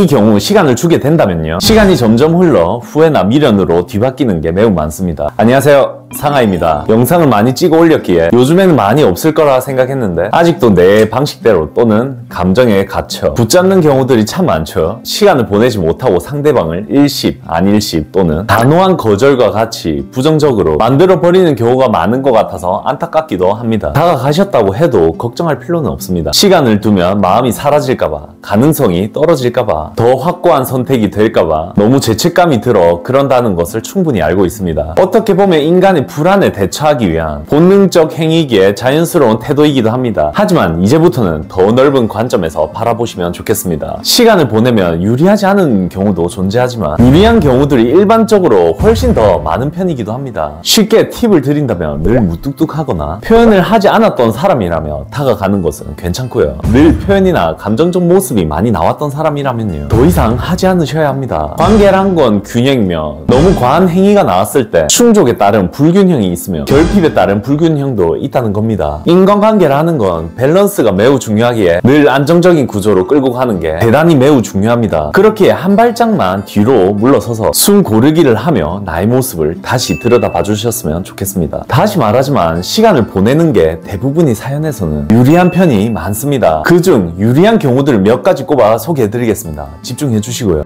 이 경우 시간을 주게 된다면요, 시간이 점점 흘러 후회나 미련으로 뒤바뀌는 게 매우 많습니다. 안녕하세요, 상하입니다. 영상을 많이 찍어 올렸기에 요즘에는 많이 없을 거라 생각했는데 아직도 내 방식대로 또는 감정에 갇혀 붙잡는 경우들이 참 많죠. 시간을 보내지 못하고 상대방을 일십, 안일십 또는 단호한 거절과 같이 부정적으로 만들어버리는 경우가 많은 것 같아서 안타깝기도 합니다. 다가가셨다고 해도 걱정할 필요는 없습니다. 시간을 두면 마음이 사라질까봐, 가능성이 떨어질까봐, 더 확고한 선택이 될까봐 너무 죄책감이 들어 그런다는 것을 충분히 알고 있습니다. 어떻게 보면 인간의 불안에 대처하기 위한 본능적 행위기에 자연스러운 태도이기도 합니다. 하지만 이제부터는 더 넓은 관점에서 바라보시면 좋겠습니다. 시간을 보내면 유리하지 않은 경우도 존재하지만 유리한 경우들이 일반적으로 훨씬 더 많은 편이기도 합니다. 쉽게 팁을 드린다면 늘 무뚝뚝하거나 표현을 하지 않았던 사람이라며 다가가는 것은 괜찮고요. 늘 표현이나 감정적 모습이 많이 나왔던 사람이라면요, 더 이상 하지 않으셔야 합니다. 관계란 건 균형이며 너무 과한 행위가 나왔을 때 충족에 따른 불균형이 있으며 결핍에 따른 불균형도 있다는 겁니다. 인간관계라는 건 밸런스가 매우 중요하기에 늘 안정적인 구조로 끌고 가는 게 대단히 매우 중요합니다. 그렇게 한 발짝만 뒤로 물러서서 숨 고르기를 하며 나의 모습을 다시 들여다봐 주셨으면 좋겠습니다. 다시 말하지만 시간을 보내는 게 대부분의 사연에서는 유리한 편이 많습니다. 그중 유리한 경우들을 몇 가지 꼽아 소개해드리겠습니다. 집중해 주시고요.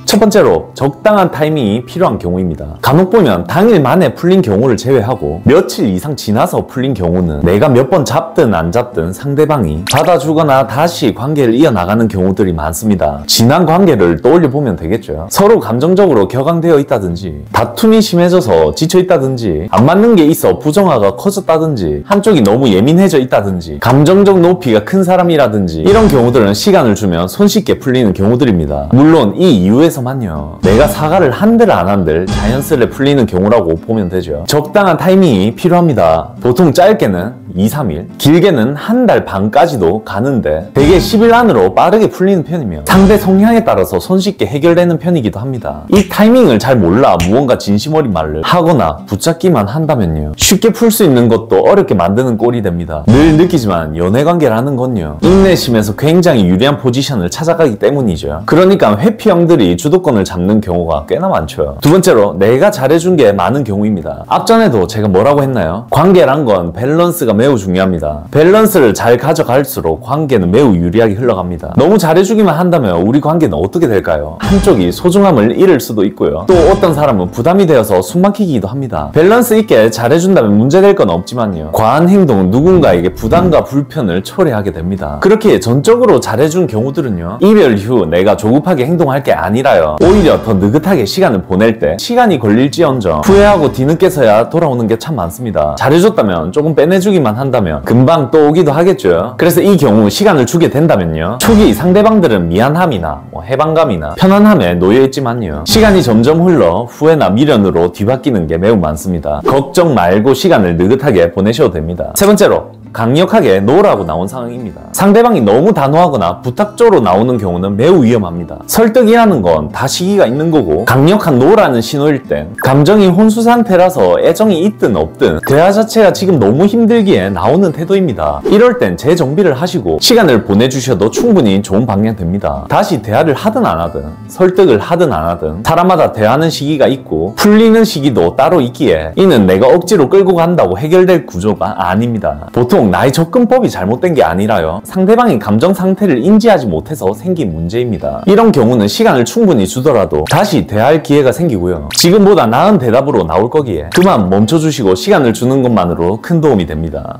첫 번째로, 적당한 타이밍이 필요한 경우입니다. 간혹 보면 당일 만에 풀린 경우를 제외하고 며칠 이상 지나서 풀린 경우는 내가 몇 번 잡든 안 잡든 상대방이 받아주거나 다시 관계를 이어나가는 경우들이 많습니다. 지난 관계를 떠올려보면 되겠죠. 서로 감정적으로 격앙되어 있다든지, 다툼이 심해져서 지쳐 있다든지, 안 맞는 게 있어 부정화가 커졌다든지, 한쪽이 너무 예민해져 있다든지, 감정적 높이가 큰 사람이라든지, 이런 경우들은 시간을 주면 손쉽게 풀리는 경우들입니다. 물론 이 이유에서 만요, 내가 사과를 한들 안 한들 자연스레 풀리는 경우라고 보면 되죠. 적당한 타이밍이 필요합니다. 보통 짧게는 2, 3일, 길게는 한 달 반까지도 가는데 대개 10일 안으로 빠르게 풀리는 편이며 상대 성향에 따라서 손쉽게 해결되는 편이기도 합니다. 이 타이밍을 잘 몰라 무언가 진심 어린 말을 하거나 붙잡기만 한다면요, 쉽게 풀 수 있는 것도 어렵게 만드는 꼴이 됩니다. 늘 느끼지만 연애관계라는 건요, 인내심에서 굉장히 유리한 포지션을 찾아가기 때문이죠. 그러니까 회피형들이 주도권을 잡는 경우가 꽤나 많죠. 두 번째로, 내가 잘해준 게 많은 경우입니다. 앞전에도 제가 뭐라고 했나요? 관계란 건 밸런스가 매우 중요합니다. 밸런스를 잘 가져갈수록 관계는 매우 유리하게 흘러갑니다. 너무 잘해주기만 한다면 우리 관계는 어떻게 될까요? 한쪽이 소중함을 잃을 수도 있고요, 또 어떤 사람은 부담이 되어서 숨막히기도 합니다. 밸런스 있게 잘해준다면 문제될 건 없지만요, 과한 행동은 누군가에게 부담과 불편을 초래하게 됩니다. 그렇게 전적으로 잘해준 경우들은요, 이별 이후 내가 조급하게 행동할 게 아니라요, 오히려 더 느긋하게 시간을 보낼 때 시간이 걸릴지언정 후회하고 뒤늦게서야 돌아오는 게 참 많습니다. 잘해줬다면 조금 빼내주기만 한다면 금방 또 오기도 하겠죠. 그래서 이 경우 시간을 주게 된다면요, 초기 상대방들은 미안함이나 해방감이나 편안함에 놓여있지만요, 시간이 점점 흘러 후회나 미련으로 뒤바뀌는 게 매우 많습니다. 걱정 말고 시간을 느긋하게 보내셔도 됩니다. 세 번째로, 강력하게 노라고 나온 상황입니다. 상대방이 너무 단호하거나 부탁조로 나오는 경우는 매우 위험합니다. 설득이라는 건 다 시기가 있는 거고, 강력한 노라는 신호일 땐 감정이 혼수 상태라서 애정이 있든 없든 대화 자체가 지금 너무 힘들기에 나오는 태도입니다. 이럴 땐 재정비를 하시고 시간을 보내주셔도 충분히 좋은 방향 됩니다. 다시 대화를 하든 안 하든, 설득을 하든 안 하든 사람마다 대화하는 시기가 있고 풀리는 시기도 따로 있기에 이는 내가 억지로 끌고 간다고 해결될 구조가 아닙니다. 보통 나의 접근법이 잘못된 게 아니라요, 상대방의 감정 상태를 인지하지 못해서 생긴 문제입니다. 이런 경우는 시간을 충분히 주더라도 다시 대화할 기회가 생기고요, 지금보다 나은 대답으로 나올 거기에 그만 멈춰주시고 시간을 주는 것만으로 큰 도움이 됩니다.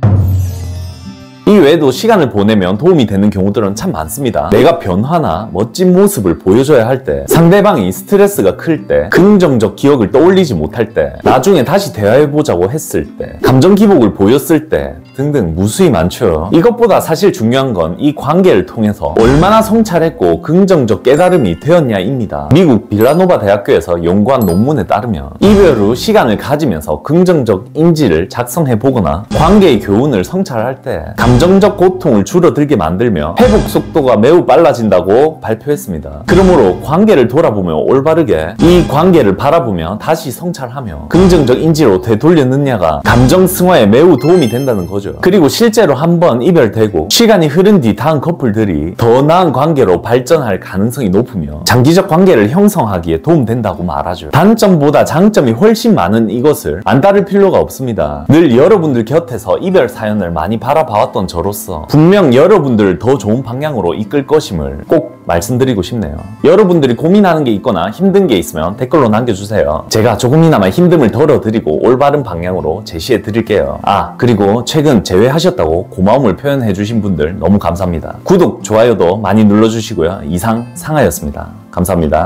이 외에도 시간을 보내면 도움이 되는 경우들은 참 많습니다. 내가 변화나 멋진 모습을 보여줘야 할 때, 상대방이 스트레스가 클 때, 긍정적 기억을 떠올리지 못할 때, 나중에 다시 대화해보자고 했을 때, 감정 기복을 보였을 때 등등 무수히 많죠. 이것보다 사실 중요한 건 이 관계를 통해서 얼마나 성찰했고 긍정적 깨달음이 되었냐입니다. 미국 빌라노바 대학교에서 연구한 논문에 따르면 이별 후 시간을 가지면서 긍정적 인지를 작성해보거나 관계의 교훈을 성찰할 때 감정적 고통을 줄어들게 만들며 회복 속도가 매우 빨라진다고 발표했습니다. 그러므로 관계를 돌아보며 올바르게 이 관계를 바라보며 다시 성찰하며 긍정적 인지로 되돌렸느냐가 감정 승화에 매우 도움이 된다는 거죠. 거죠. 그리고 실제로 한번 이별되고 시간이 흐른 뒤 다음 커플들이 더 나은 관계로 발전할 가능성이 높으며 장기적 관계를 형성하기에 도움된다고 말하죠. 단점보다 장점이 훨씬 많은 이것을 안따를 필요가 없습니다. 늘 여러분들 곁에서 이별 사연을 많이 바라봐왔던 저로서 분명 여러분들을 더 좋은 방향으로 이끌 것임을 꼭 말씀드리고 싶네요. 여러분들이 고민하는 게 있거나 힘든 게 있으면 댓글로 남겨주세요. 제가 조금이나마 힘듦을 덜어드리고 올바른 방향으로 제시해 드릴게요. 그리고 최근 제외하셨다고 고마움을 표현해 주신 분들 너무 감사합니다. 구독, 좋아요도 많이 눌러주시고요. 이상 상하였습니다. 감사합니다.